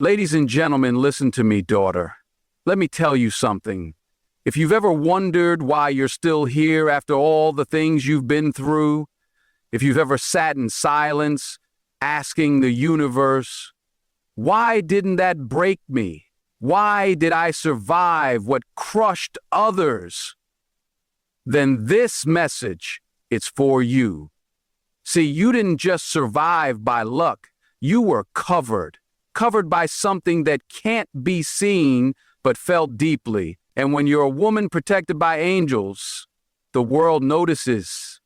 Ladies and gentlemen, listen to me, daughter. Let me tell you something. If you've ever wondered why you're still here after all the things you've been through, if you've ever sat in silence, asking the universe, why didn't that break me? Why did I survive what crushed others? Then this message, it's for you. See, you didn't just survive by luck. You were covered by something that can't be seen but felt deeply. And when you're a woman protected by angels, the world notices,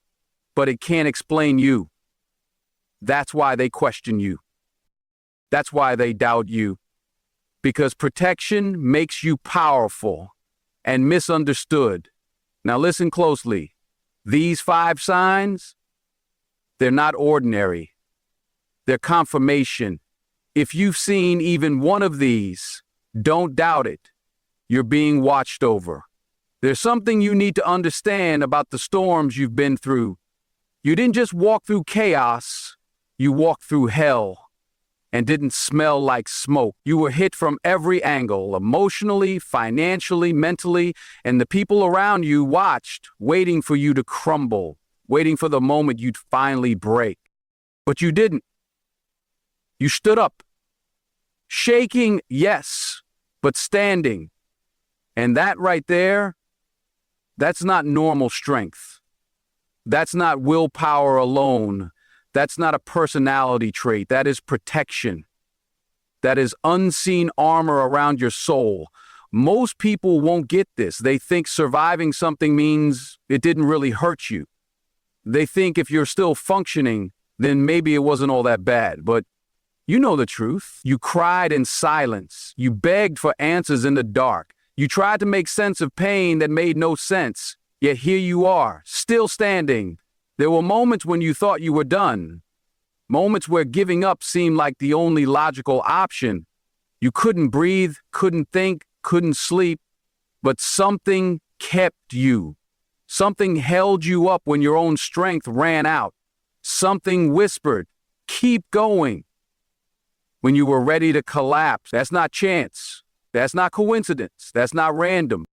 but it can't explain you. That's why they question you. That's why they doubt you. Because protection makes you powerful and misunderstood. Now listen closely. These 5 signs, they're not ordinary. They're confirmation. If you've seen even one of these, don't doubt it. You're being watched over. There's something you need to understand about the storms you've been through. You didn't just walk through chaos, you walked through hell and didn't smell like smoke. You were hit from every angle, emotionally, financially, mentally, and the people around you watched, waiting for you to crumble, waiting for the moment you'd finally break. But you didn't. You stood up. Shaking, yes, but standing. And that right there, that's not normal strength. That's not willpower alone. That's not a personality trait. That is protection. That is unseen armor around your soul. Most people won't get this. They think surviving something means it didn't really hurt you. They think if you're still functioning, then maybe it wasn't all that bad. But you know the truth. You cried in silence. You begged for answers in the dark. You tried to make sense of pain that made no sense. Yet here you are, still standing. There were moments when you thought you were done. Moments where giving up seemed like the only logical option. You couldn't breathe, couldn't think, couldn't sleep. But something kept you. Something held you up when your own strength ran out. Something whispered, "Keep going." When you were ready to collapse. That's not chance. That's not coincidence. That's not random.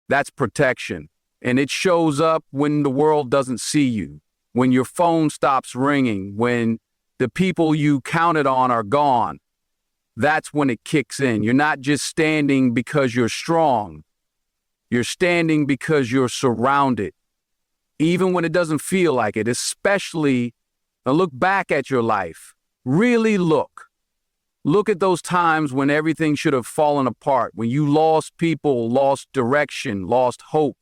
That's protection. And it shows up when the world doesn't see you, when your phone stops ringing, when the people you counted on are gone. That's when it kicks in. You're not just standing because you're strong. You're standing because you're surrounded. Even when it doesn't feel like it, especially, now look back at your life. Really look. Look at those times when everything should have fallen apart, when you lost people, lost direction, lost hope.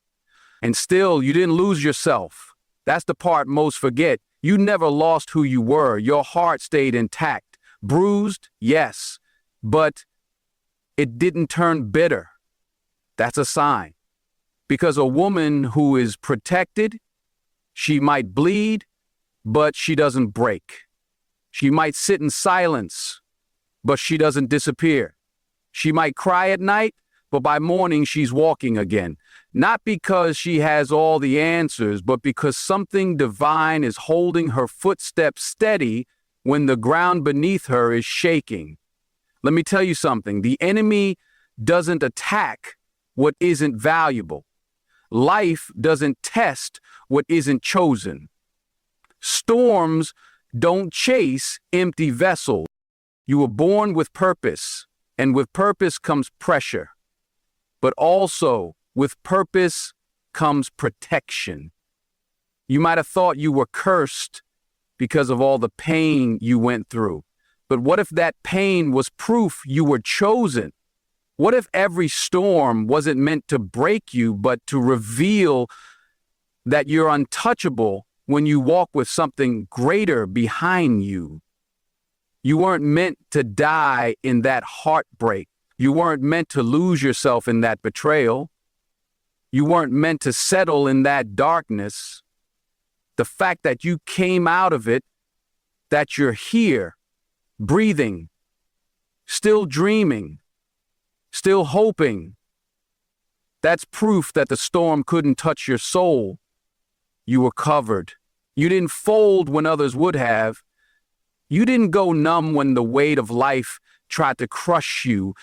And still, you didn't lose yourself. That's the part most forget. You never lost who you were. Your heart stayed intact. Bruised, yes, but it didn't turn bitter. That's a sign. Because a woman who is protected, she might bleed, but she doesn't break. She might sit in silence, but she doesn't disappear. She might cry at night, but by morning she's walking again. Not because she has all the answers, but because something divine is holding her footsteps steady when the ground beneath her is shaking. Let me tell you something. The enemy doesn't attack what isn't valuable. Life doesn't test what isn't chosen. Storms don't chase empty vessels. You were born with purpose, and with purpose comes pressure. But also, with purpose comes protection. You might have thought you were cursed because of all the pain you went through. But what if that pain was proof you were chosen? What if every storm wasn't meant to break you, but to reveal that you're untouchable when you walk with something greater behind you? You weren't meant to die in that heartbreak. You weren't meant to lose yourself in that betrayal. You weren't meant to settle in that darkness. The fact that you came out of it, that you're here, breathing, still dreaming, still hoping, that's proof that the storm couldn't touch your soul. You were covered. You didn't fold when others would have. You didn't go numb when the weight of life tried to crush you.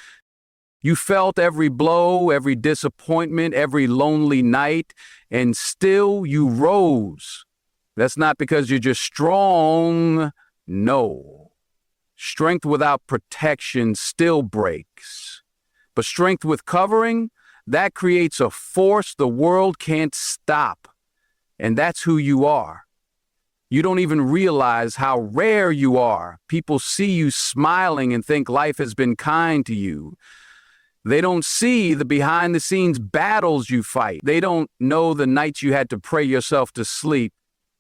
You felt every blow, every disappointment, every lonely night, and still you rose. That's not because you're just strong. No. Strength without protection still breaks. But strength with covering, that creates a force the world can't stop. And that's who you are. You don't even realize how rare you are. People see you smiling and think life has been kind to you. They don't see the behind-the-scenes battles you fight. They don't know the nights you had to pray yourself to sleep,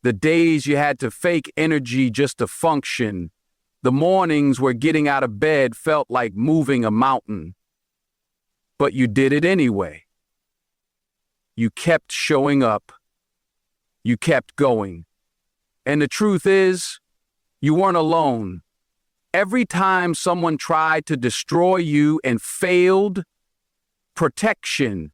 the days you had to fake energy just to function, the mornings where getting out of bed felt like moving a mountain. But you did it anyway. You kept showing up. You kept going. And the truth is, you weren't alone. Every time someone tried to destroy you and failed, protection.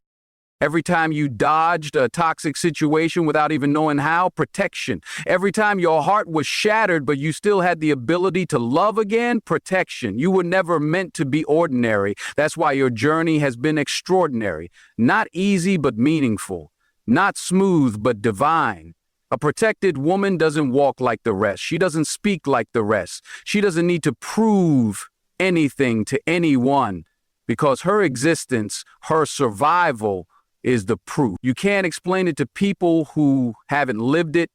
Every time you dodged a toxic situation without even knowing how, protection. Every time your heart was shattered but you still had the ability to love again, protection. You were never meant to be ordinary. That's why your journey has been extraordinary. Not easy but meaningful. Not smooth but divine. A protected woman doesn't walk like the rest. She doesn't speak like the rest. She doesn't need to prove anything to anyone because her existence, her survival is the proof. You can't explain it to people who haven't lived it.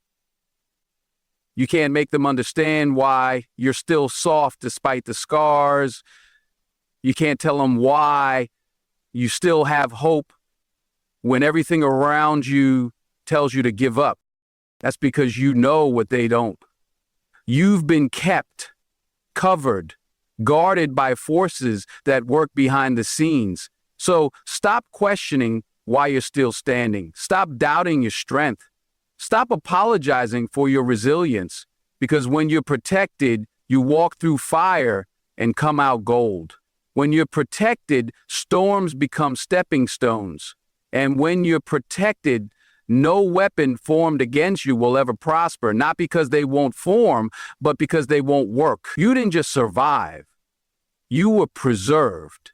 You can't make them understand why you're still soft despite the scars. You can't tell them why you still have hope when everything around you tells you to give up. That's because you know what they don't. You've been kept, covered, guarded by forces that work behind the scenes. So stop questioning why you're still standing. Stop doubting your strength. Stop apologizing for your resilience, because when you're protected, you walk through fire and come out gold. When you're protected, storms become stepping stones. And when you're protected, no weapon formed against you will ever prosper, not because they won't form, but because they won't work. You didn't just survive. You were preserved.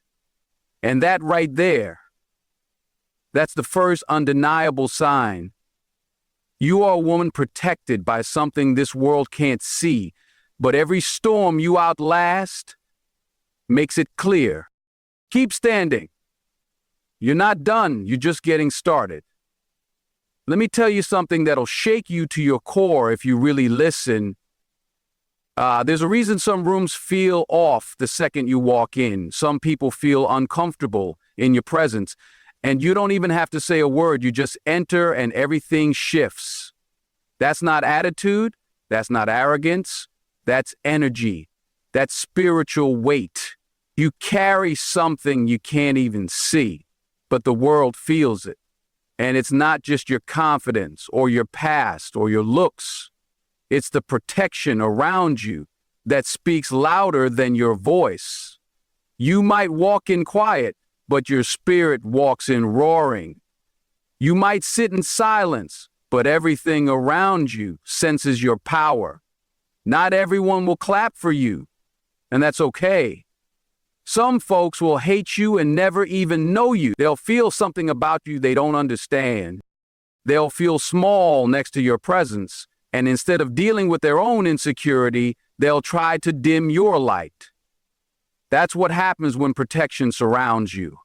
And that right there, that's the first undeniable sign. You are a woman protected by something this world can't see, but every storm you outlast makes it clear. Keep standing. You're not done, you're just getting started. Let me tell you something that'll shake you to your core if you really listen. There's a reason some rooms feel off the second you walk in. Some people feel uncomfortable in your presence, and you don't even have to say a word. You just enter and everything shifts. That's not attitude. That's not arrogance. That's energy. That's spiritual weight. You carry something you can't even see, but the world feels it. And it's not just your confidence or your past or your looks. It's the protection around you that speaks louder than your voice. You might walk in quiet, but your spirit walks in roaring. You might sit in silence, but everything around you senses your power. Not everyone will clap for you, and that's okay. Some folks will hate you and never even know you. They'll feel something about you they don't understand. They'll feel small next to your presence, and instead of dealing with their own insecurity, they'll try to dim your light. That's what happens when protection surrounds you.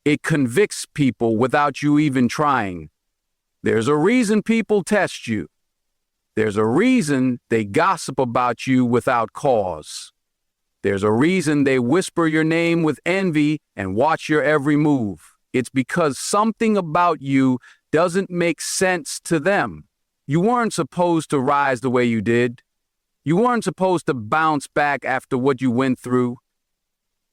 It convicts people without you even trying. There's a reason people test you. There's a reason they gossip about you without cause. There's a reason they whisper your name with envy and watch your every move. It's because something about you doesn't make sense to them. You weren't supposed to rise the way you did. You weren't supposed to bounce back after what you went through.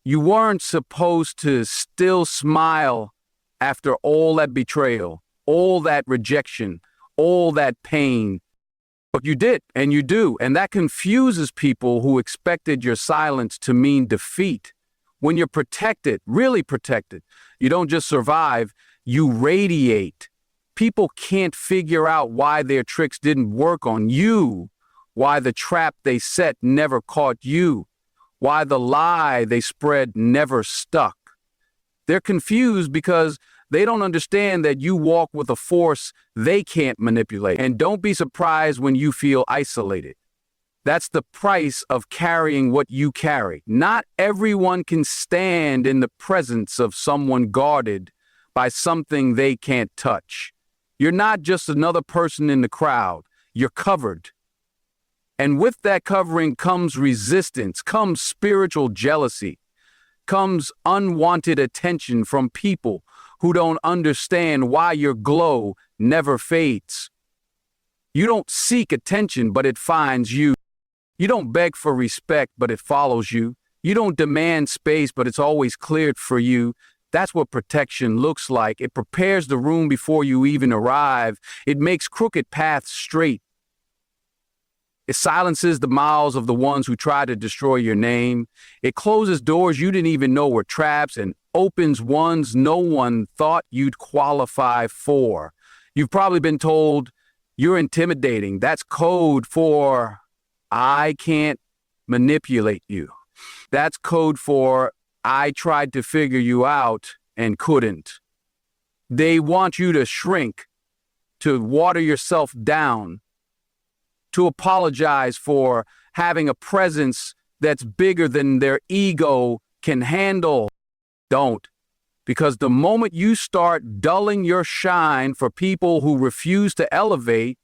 You weren't supposed to still smile after all that betrayal, all that rejection, all that pain. But you did, and you do, and that confuses people who expected your silence to mean defeat. When you're protected, really protected, you don't just survive, you radiate. People can't figure out why their tricks didn't work on you, why the trap they set never caught you, why the lie they spread never stuck. They're confused because they don't understand that you walk with a force they can't manipulate. And don't be surprised when you feel isolated. That's the price of carrying what you carry. Not everyone can stand in the presence of someone guarded by something they can't touch. You're not just another person in the crowd. You're covered. And with that covering comes resistance, comes spiritual jealousy, comes unwanted attention from people who don't understand why your glow never fades. You don't seek attention, but it finds you. You don't beg for respect, but it follows you. You don't demand space, but it's always cleared for you. That's what protection looks like. It prepares the room before you even arrive. It makes crooked paths straight. It silences the mouths of the ones who try to destroy your name. It closes doors you didn't even know were traps and opens ones no one thought you'd qualify for. You've probably been told you're intimidating. That's code for I can't manipulate you. That's code for I tried to figure you out and couldn't. They want you to shrink, to water yourself down, to apologize for having a presence that's bigger than their ego can handle. Don't. Because the moment you start dulling your shine for people who refuse to elevate,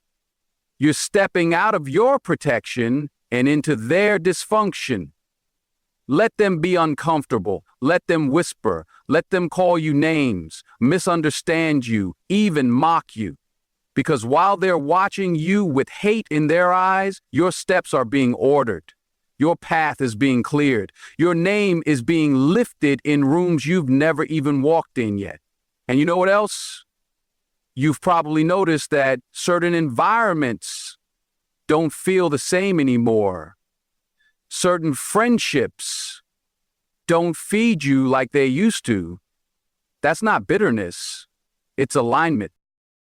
you're stepping out of your protection and into their dysfunction. Let them be uncomfortable. Let them whisper. Let them call you names, misunderstand you, even mock you. Because while they're watching you with hate in their eyes, your steps are being ordered. Your path is being cleared. Your name is being lifted in rooms you've never even walked in yet. And you know what else? You've probably noticed that certain environments don't feel the same anymore. Certain friendships don't feed you like they used to. That's not bitterness. It's alignment.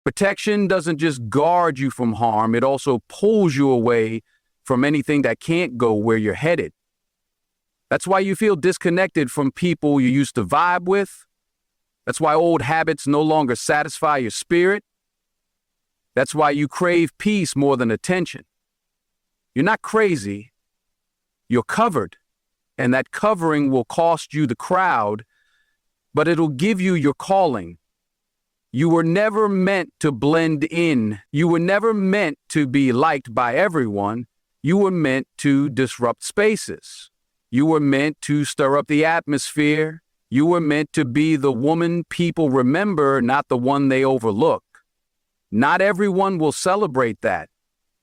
Protection doesn't just guard you from harm, it also pulls you away from anything that can't go where you're headed. That's why you feel disconnected from people you used to vibe with. That's why old habits no longer satisfy your spirit. That's why you crave peace more than attention. You're not crazy. You're covered. And that covering will cost you the crowd, but it'll give you your calling. You were never meant to blend in. You were never meant to be liked by everyone. You were meant to disrupt spaces. You were meant to stir up the atmosphere. You were meant to be the woman people remember, not the one they overlook. Not everyone will celebrate that.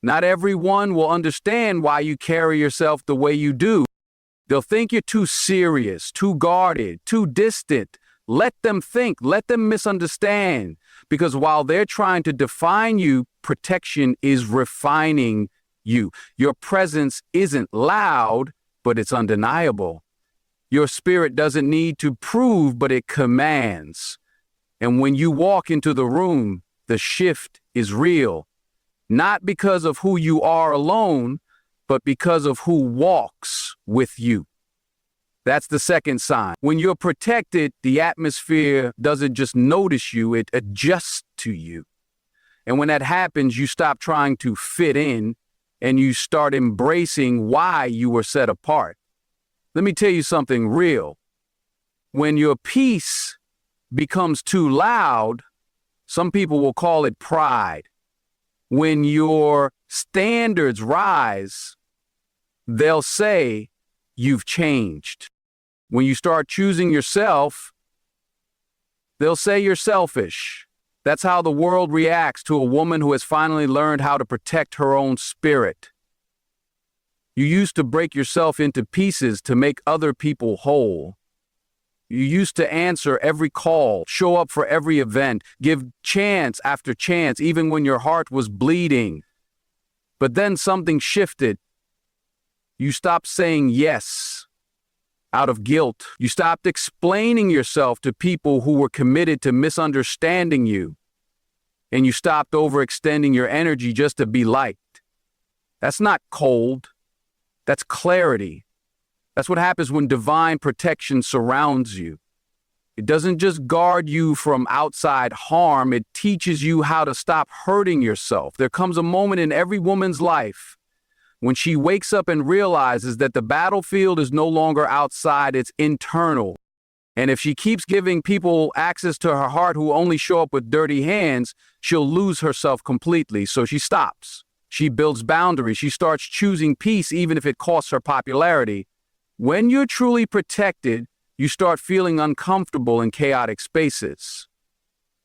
Not everyone will understand why you carry yourself the way you do. They'll think you're too serious, too guarded, too distant. Let them think, let them misunderstand. Because while they're trying to define you, protection is refining you. Your presence isn't loud, but it's undeniable. Your spirit doesn't need to prove, but it commands. And when you walk into the room, the shift is real. Not because of who you are alone, but because of who walks with you. That's the second sign. When you're protected, the atmosphere doesn't just notice you, it adjusts to you. And when that happens, you stop trying to fit in and you start embracing why you were set apart. Let me tell you something real. When your peace becomes too loud, some people will call it pride. When your standards rise, they'll say you've changed. When you start choosing yourself, they'll say you're selfish. That's how the world reacts to a woman who has finally learned how to protect her own spirit. You used to break yourself into pieces to make other people whole. You used to answer every call, show up for every event, give chance after chance, even when your heart was bleeding. But then something shifted. You stopped saying yes out of guilt. You stopped explaining yourself to people who were committed to misunderstanding you. And you stopped overextending your energy just to be liked. That's not cold. That's clarity. That's what happens when divine protection surrounds you. It doesn't just guard you from outside harm, it teaches you how to stop hurting yourself. There comes a moment in every woman's life when she wakes up and realizes that the battlefield is no longer outside, it's internal. And if she keeps giving people access to her heart who only show up with dirty hands, she'll lose herself completely. So she stops. She builds boundaries. She starts choosing peace even if it costs her popularity. When you're truly protected, you start feeling uncomfortable in chaotic spaces.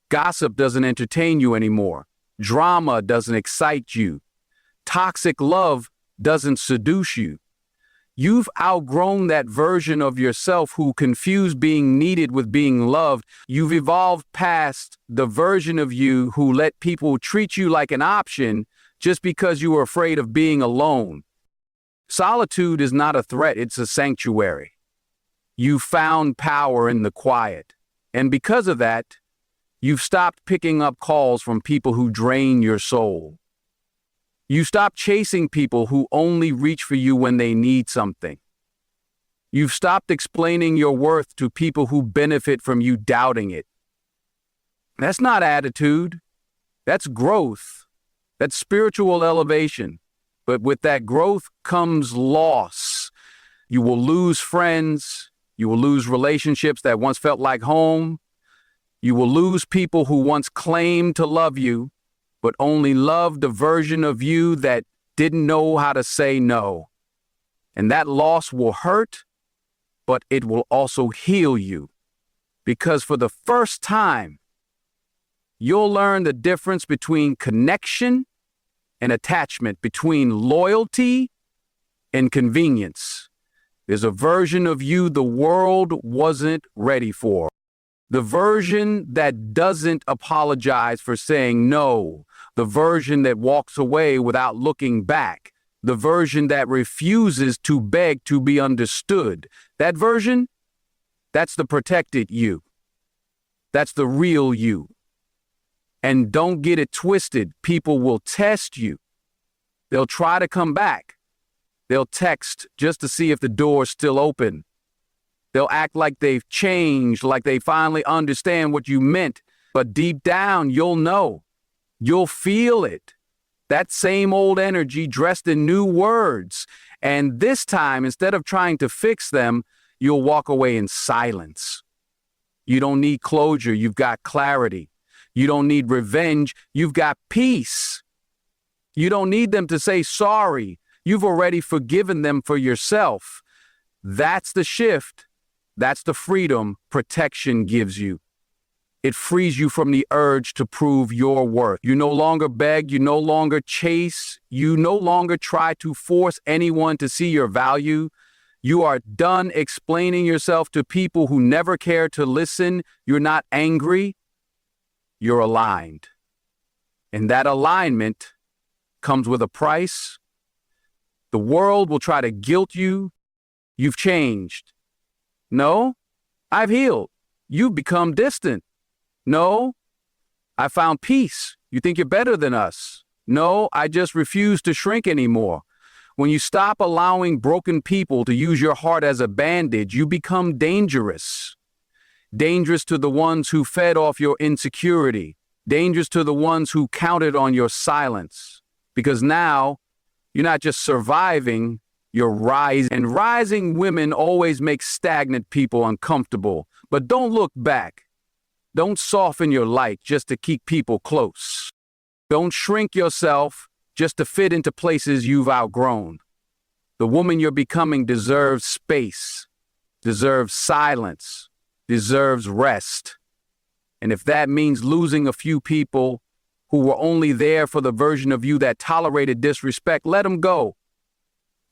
Gossip doesn't entertain you anymore. Drama doesn't excite you. Toxic love doesn't seduce you. You've outgrown that version of yourself who confused being needed with being loved. You've evolved past the version of you who let people treat you like an option just because you were afraid of being alone. Solitude is not a threat, it's a sanctuary. You found power in the quiet. And because of that, you've stopped picking up calls from people who drain your soul. You stopped chasing people who only reach for you when they need something. You've stopped explaining your worth to people who benefit from you doubting it. That's not attitude. That's growth. That's spiritual elevation. But with that growth comes loss. You will lose friends. You will lose relationships that once felt like home. You will lose people who once claimed to love you, but only loved the version of you that didn't know how to say no. And that loss will hurt, but it will also heal you. Because for the first time, you'll learn the difference between connection and attachment, between loyalty and convenience. There's a version of you the world wasn't ready for. The version that doesn't apologize for saying no. The version that walks away without looking back. The version that refuses to beg to be understood. That version, that's the protected you. That's the real you. And don't get it twisted. People will test you. They'll try to come back. They'll text just to see if the door's still open. They'll act like they've changed, like they finally understand what you meant. But deep down, you'll know. You'll feel it. That same old energy dressed in new words. And this time, instead of trying to fix them, you'll walk away in silence. You don't need closure, you've got clarity. You don't need revenge, you've got peace. You don't need them to say sorry. You've already forgiven them for yourself. That's the shift. That's the freedom protection gives you. It frees you from the urge to prove your worth. You no longer beg, you no longer chase, you no longer try to force anyone to see your value. You are done explaining yourself to people who never care to listen. You're not angry, you're aligned. And that alignment comes with a price. The world will try to guilt you. You've changed. No, I've healed. You've become distant. No, I found peace. You think you're better than us. No, I just refuse to shrink anymore. When you stop allowing broken people to use your heart as a bandage, you become dangerous. Dangerous to the ones who fed off your insecurity. Dangerous to the ones who counted on your silence. Because now, you're not just surviving, you're rising. And rising women always make stagnant people uncomfortable. But don't look back. Don't soften your light just to keep people close. Don't shrink yourself just to fit into places you've outgrown. The woman you're becoming deserves space, deserves silence, deserves rest. And if that means losing a few people who were only there for the version of you that tolerated disrespect, let them go.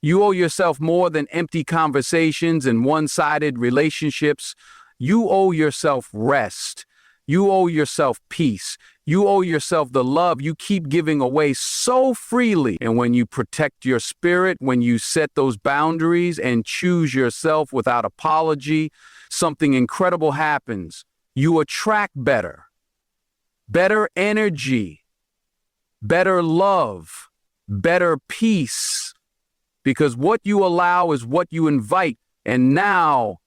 You owe yourself more than empty conversations and one-sided relationships. You owe yourself rest. You owe yourself peace. You owe yourself the love you keep giving away so freely. And when you protect your spirit, when you set those boundaries and choose yourself without apology, something incredible happens. You attract better energy, better love, better peace. Because what you allow is what you invite. And now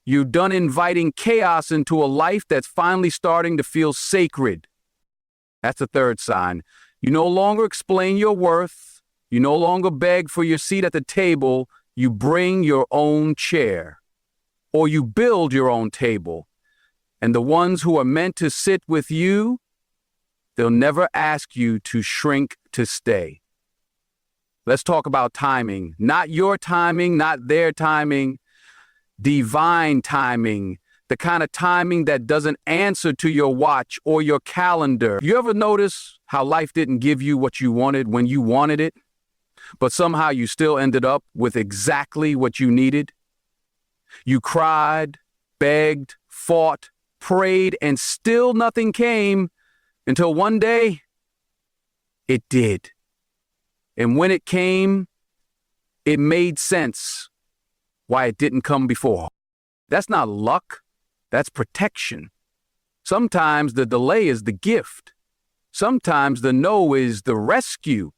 you're done inviting chaos into a life that's finally starting to feel sacred. That's the third sign. You no longer explain your worth. You no longer beg for your seat at the table. You bring your own chair, or you build your own table. And the ones who are meant to sit with you, they'll never ask you to shrink to stay. Let's talk about timing. Not your timing, not their timing. Divine timing. The kind of timing that doesn't answer to your watch or your calendar. You ever notice how life didn't give you what you wanted when you wanted it, but somehow you still ended up with exactly what you needed? You cried, begged, fought, prayed, and still nothing came until one day it did. And when it came, it made sense why it didn't come before. That's not luck, that's protection. Sometimes the delay is the gift. Sometimes the no is the rescue.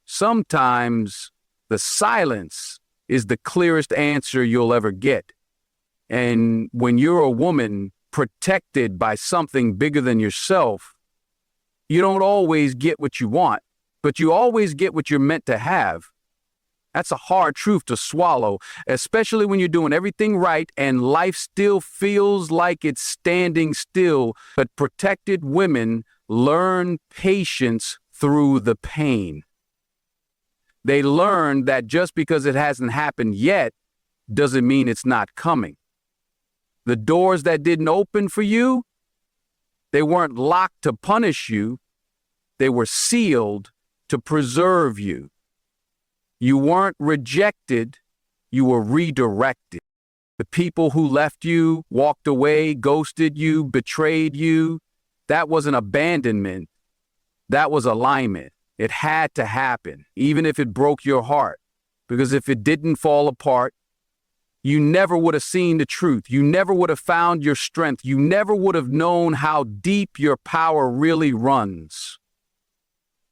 Sometimes the silence is the clearest answer you'll ever get. And when you're a woman protected by something bigger than yourself, you don't always get what you want, but you always get what you're meant to have. That's a hard truth to swallow, especially when you're doing everything right and life still feels like it's standing still. But protected women learn patience through the pain. They learn that just because it hasn't happened yet doesn't mean it's not coming. The doors that didn't open for you, they weren't locked to punish you. They were sealed to preserve you. You weren't rejected, you were redirected. The people who left you, walked away, ghosted you, betrayed you, that wasn't abandonment, that was alignment. It had to happen, even if it broke your heart. Because if it didn't fall apart, you never would have seen the truth. You never would have found your strength. You never would have known how deep your power really runs.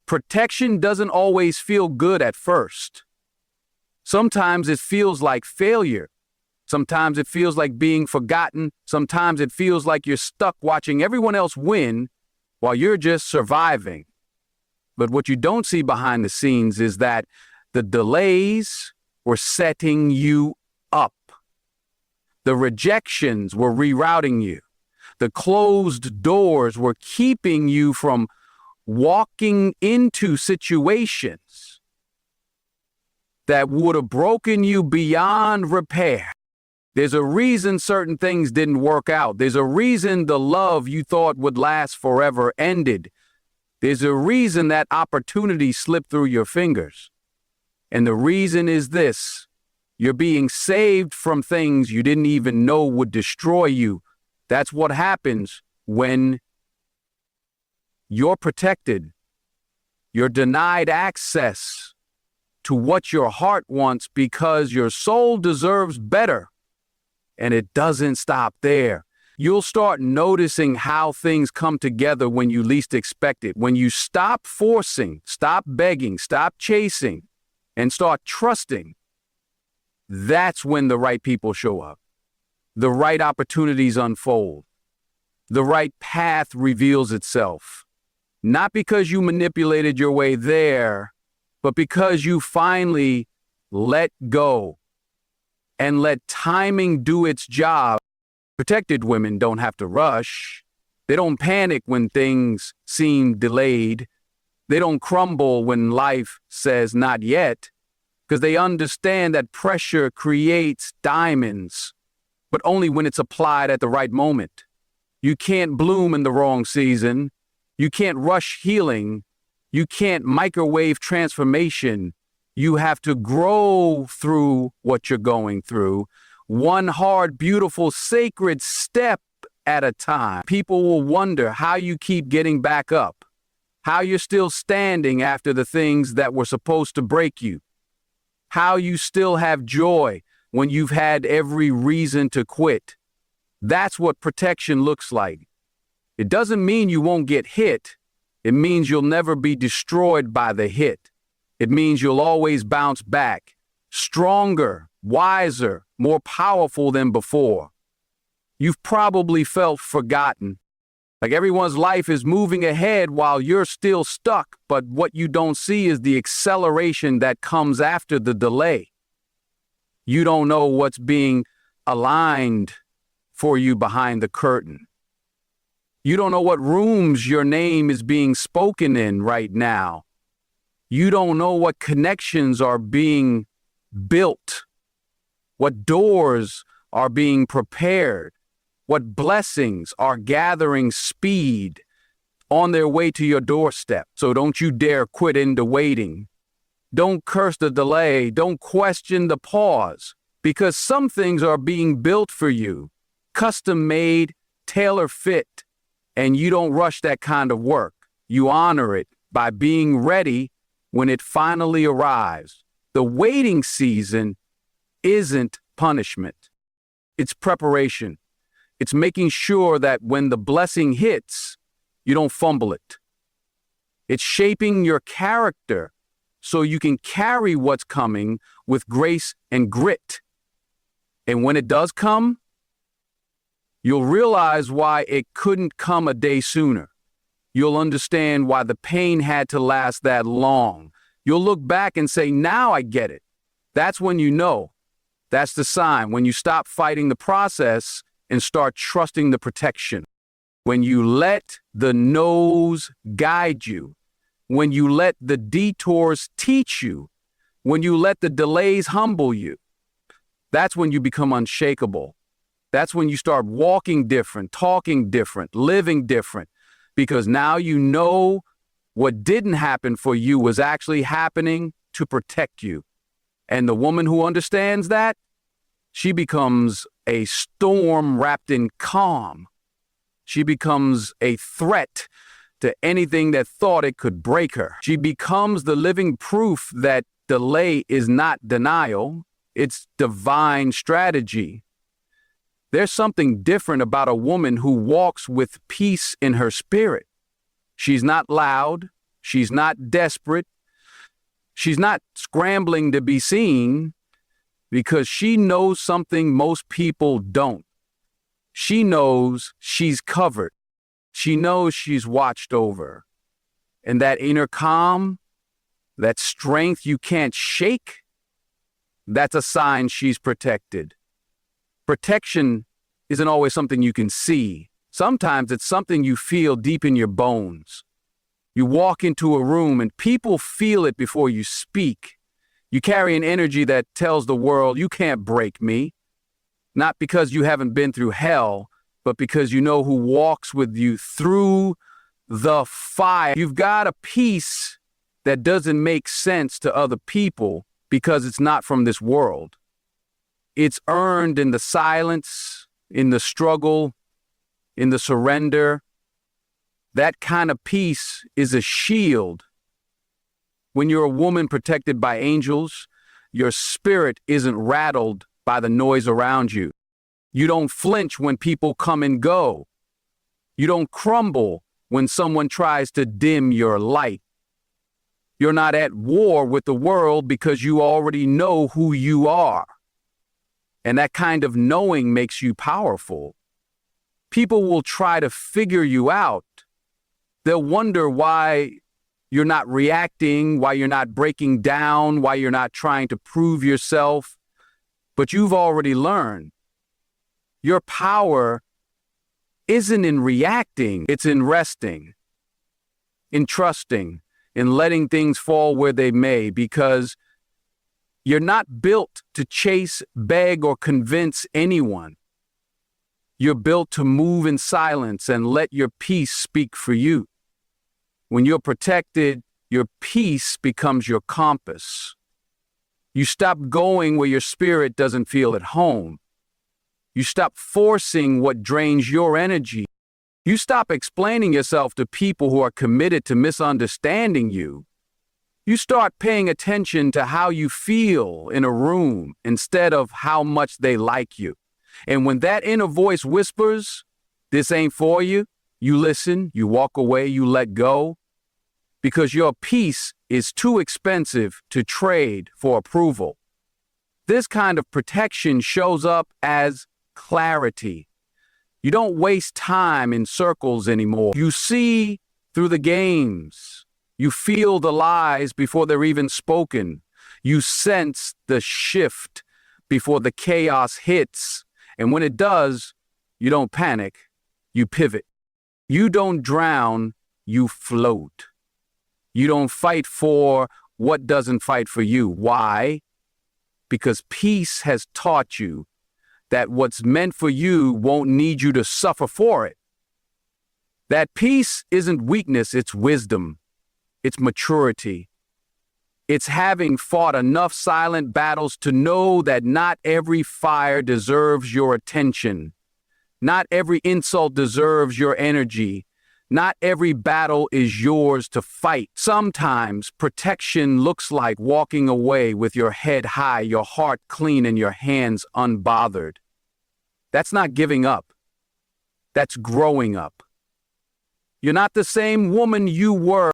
Protection doesn't always feel good at first. Sometimes it feels like failure. Sometimes it feels like being forgotten. Sometimes it feels like you're stuck watching everyone else win while you're just surviving. But what you don't see behind the scenes is that the delays were setting you up. The rejections were rerouting you. The closed doors were keeping you from walking into situations that would have broken you beyond repair. There's a reason certain things didn't work out. There's a reason the love you thought would last forever ended. There's a reason that opportunity slipped through your fingers. And the reason is this: you're being saved from things you didn't even know would destroy you. That's what happens when you're protected. You're denied access to what your heart wants because your soul deserves better. And it doesn't stop there. You'll start noticing how things come together when you least expect it. When you stop forcing, stop begging, stop chasing, and start trusting, that's when the right people show up. The right opportunities unfold. The right path reveals itself. Not because you manipulated your way there, but because you finally let go and let timing do its job. Protected women don't have to rush. They don't panic when things seem delayed. They don't crumble when life says not yet, because they understand that pressure creates diamonds, but only when it's applied at the right moment. You can't bloom in the wrong season. You can't rush healing. You can't microwave transformation. You have to grow through what you're going through, one hard, beautiful, sacred step at a time. People will wonder how you keep getting back up, how you're still standing after the things that were supposed to break you, how you still have joy when you've had every reason to quit. That's what protection looks like. It doesn't mean you won't get hit. It means you'll never be destroyed by the hit. It means you'll always bounce back, stronger, wiser, more powerful than before. You've probably felt forgotten. Like everyone's life is moving ahead while you're still stuck, but what you don't see is the acceleration that comes after the delay. You don't know what's being aligned for you behind the curtain. You don't know what rooms your name is being spoken in right now. You don't know what connections are being built, what doors are being prepared, what blessings are gathering speed on their way to your doorstep. So don't you dare quit into waiting. Don't curse the delay. Don't question the pause, because some things are being built for you, custom made, tailor fit, and you don't rush that kind of work. You honor it by being ready when it finally arrives. The waiting season isn't punishment. It's preparation. It's making sure that when the blessing hits, you don't fumble it. It's shaping your character so you can carry what's coming with grace and grit. And when it does come, you'll realize why it couldn't come a day sooner. You'll understand why the pain had to last that long. You'll look back and say, now I get it. That's when you know. That's the sign, when you stop fighting the process and start trusting the protection. When you let the no's guide you. When you let the detours teach you. When you let the delays humble you. That's when you become unshakable. That's when you start walking different, talking different, living different, because now you know what didn't happen for you was actually happening to protect you. And the woman who understands that, she becomes a storm wrapped in calm. She becomes a threat to anything that thought it could break her. She becomes the living proof that delay is not denial, it's divine strategy. There's something different about a woman who walks with peace in her spirit. She's not loud. She's not desperate. She's not scrambling to be seen, because she knows something most people don't. She knows she's covered. She knows she's watched over. And that inner calm, that strength you can't shake, that's a sign she's protected. Protection isn't always something you can see. Sometimes it's something you feel deep in your bones. You walk into a room and people feel it before you speak. You carry an energy that tells the world, you can't break me. Not because you haven't been through hell, but because you know who walks with you through the fire. You've got a peace that doesn't make sense to other people because it's not from this world. It's earned in the silence, in the struggle, in the surrender. That kind of peace is a shield. When you're a woman protected by angels, your spirit isn't rattled by the noise around you. You don't flinch when people come and go. You don't crumble when someone tries to dim your light. You're not at war with the world because you already know who you are. And that kind of knowing makes you powerful. People will try to figure you out. They'll wonder why you're not reacting, why you're not breaking down, why you're not trying to prove yourself. But you've already learned. Your power isn't in reacting, it's in resting, in trusting, in letting things fall where they may, because you're not built to chase, beg, or convince anyone. You're built to move in silence and let your peace speak for you. When you're protected, your peace becomes your compass. You stop going where your spirit doesn't feel at home. You stop forcing what drains your energy. You stop explaining yourself to people who are committed to misunderstanding you. You start paying attention to how you feel in a room instead of how much they like you. And when that inner voice whispers, this ain't for you, you listen, you walk away, you let go, because your peace is too expensive to trade for approval. This kind of protection shows up as clarity. You don't waste time in circles anymore. You see through the games. You feel the lies before they're even spoken. You sense the shift before the chaos hits. And when it does, you don't panic, you pivot. You don't drown, you float. You don't fight for what doesn't fight for you. Why? Because peace has taught you that what's meant for you won't need you to suffer for it. That peace isn't weakness, it's wisdom. It's maturity. It's having fought enough silent battles to know that not every fire deserves your attention. Not every insult deserves your energy. Not every battle is yours to fight. Sometimes protection looks like walking away with your head high, your heart clean, and your hands unbothered. That's not giving up. That's growing up. You're not the same woman you were